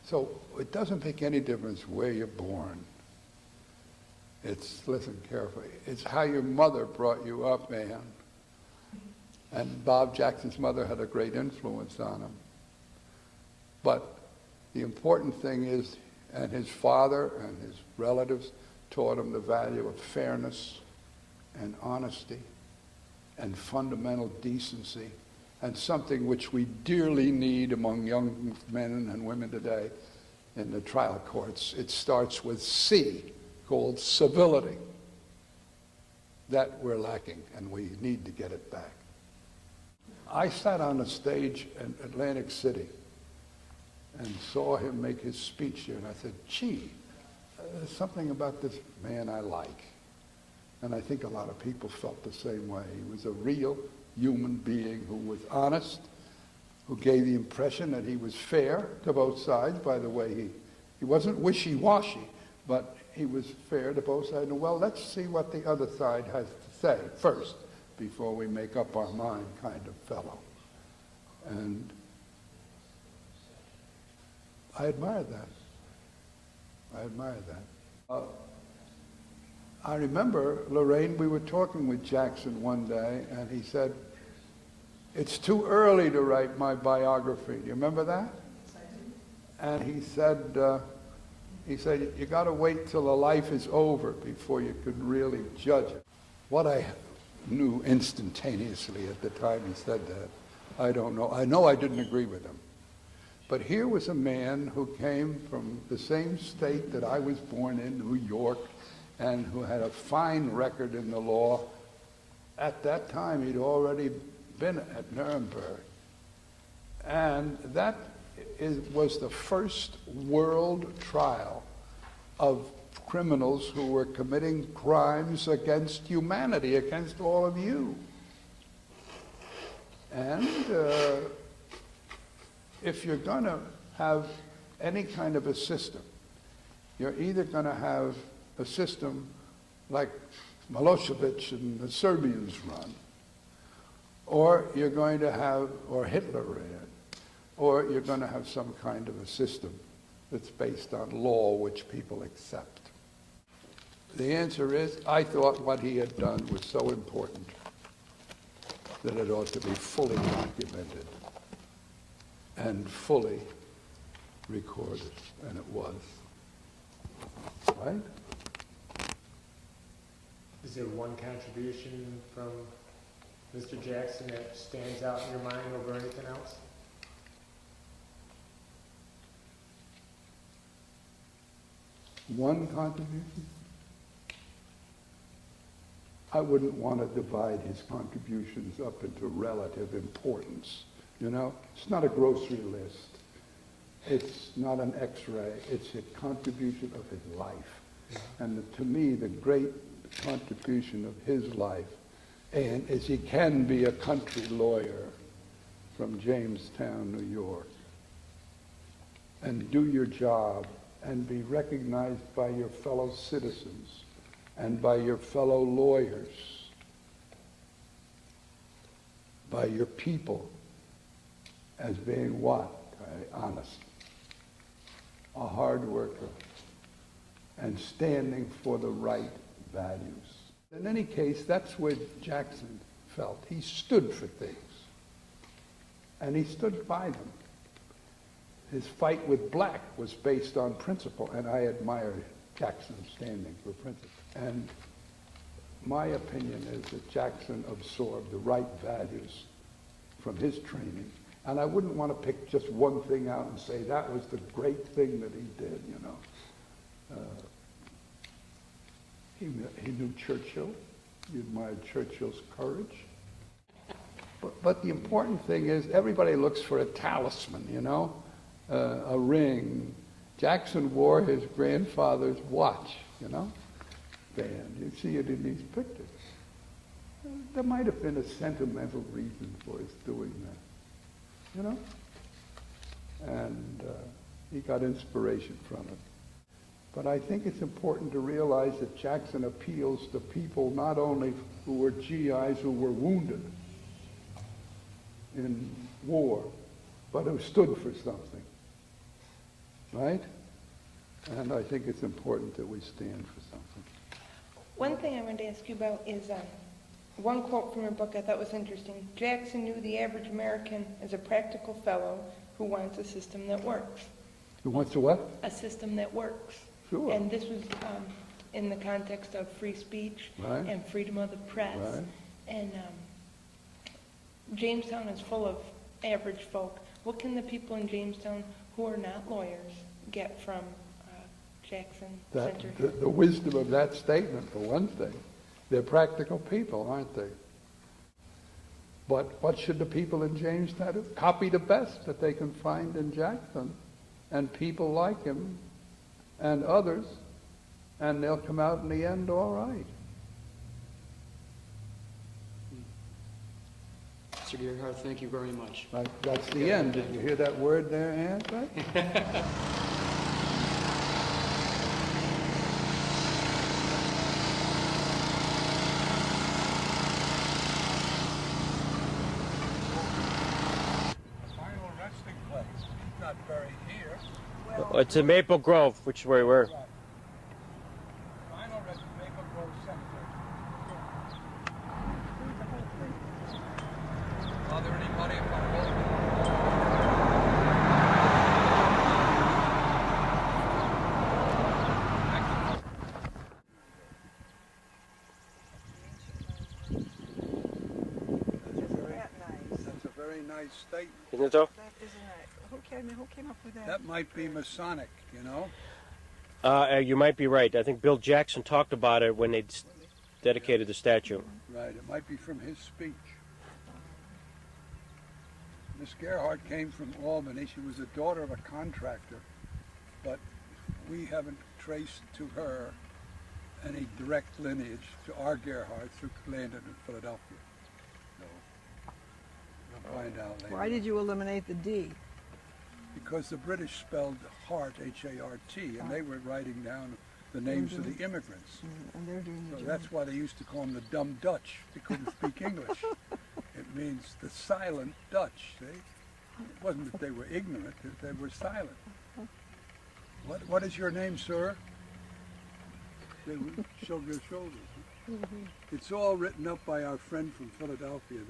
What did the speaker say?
So it doesn't make any difference where you're born. It's, listen carefully, it's how your mother brought you up, man. And Bob Jackson's mother had a great influence on him. But the important thing is, and his father and his relatives taught him the value of fairness and honesty and fundamental decency, and something which we dearly need among young men and women today in the trial courts. It starts with C, called civility. That we're lacking, and we need to get it back. I sat on a stage in Atlantic City and saw him make his speech here, and I said, gee, there's something about this man I like. And I think a lot of people felt the same way. He was a real human being who was honest, who gave the impression that he was fair to both sides. By the way, he wasn't wishy-washy, but he was fair to both sides. And, well, let's see what the other side has to say first before we make up our mind kind of fellow. And I admired that. I admired that. I remember, Lorraine, we were talking with Jackson one day, and he said, it's too early to write my biography. Do you remember that? And he said, you got to wait till the life is over before you can really judge it. What I knew instantaneously at the time he said that, I don't know. I know I didn't agree with him. But here was a man who came from the same state that I was born in, New York, and who had a fine record in the law. At that time, he'd already been at Nuremberg. And that was the first world trial of criminals who were committing crimes against humanity, against all of you. And if you're going to have any kind of a system, you're either going to have a system like Milosevic and the Serbians run, or you're going to have, or Hitler ran, or you're going to have some kind of a system that's based on law which people accept. The answer is, I thought what he had done was so important that it ought to be fully documented and fully recorded, and it was. Right? Is there one contribution from Mr. Jackson that stands out in your mind over anything else? One contribution? I wouldn't want to divide his contributions up into relative importance. You know, it's not a grocery list. It's not an X-ray. It's a contribution of his life. And to me, the great contribution of his life, and is he can be a country lawyer from Jamestown, New York, and do your job and be recognized by your fellow citizens and by your fellow lawyers, by your people, as being what? Honest, a hard worker, and standing for the right values. In any case, that's where Jackson felt. He stood for things, and he stood by them. His fight with black was based on principle, and I admire Jackson's standing for principle. And my opinion is that Jackson absorbed the right values from his training. And I wouldn't want to pick just one thing out and say that was the great thing that he did, you know. He knew Churchill. He admired Churchill's courage. But the important thing is everybody looks for a talisman, you know, a ring. Jackson wore his grandfather's watch, you know, band. You see it in these pictures. There might have been a sentimental reason for his doing that, you know? And he got inspiration from it. But I think it's important to realize that Jackson appeals to people not only who were GIs who were wounded in war, but who stood for something. right? And I think it's important that we stand for something. One thing I wanted to ask you about is one quote from your book I thought was interesting. Jackson knew the average American as a practical fellow who wants a system that works. Who wants to what? A system that works. Sure. And this was in the context of free speech Right. and freedom of the press. Right. And Jamestown is full of average folk. What can the people in Jamestown who are not lawyers get from Jackson Center? The wisdom of that statement, for one thing. They're practical people, aren't they? But what should the people in Jamestown do? Copy the best that they can find in Jackson, and people like him, and others, and they'll come out in the end all right. Mr. Gerhart, thank you very much. That's the end. Did you hear that word there, Ann? Right? Final resting place. He's not buried here. It's in Maple Grove, which is where we were. Final resting Maple Grove Cemetery. Are there anybody from That's a very nice statement. Isn't it though? That isn't it. Who came up with that? That might be Masonic, you know? You might be right. I think Bill Jackson talked about it when they dedicated the statue. Right, it might be from his speech. Miss Gerhart came from Albany. She was the daughter of a contractor, but we haven't traced to her any direct lineage to our Gerharts who landed in Philadelphia. So, we'll find out later. Why did you eliminate the D? Because the British spelled heart, H-A-R-T, and they were writing down the names of the immigrants. And they're doing the So German. that's why they used to call them the dumb Dutch. They couldn't speak English. It means the silent Dutch, see? It wasn't that they were ignorant, that they were silent. What is your name, sir? They would shrug their shoulders. It's all written up by our friend from Philadelphia.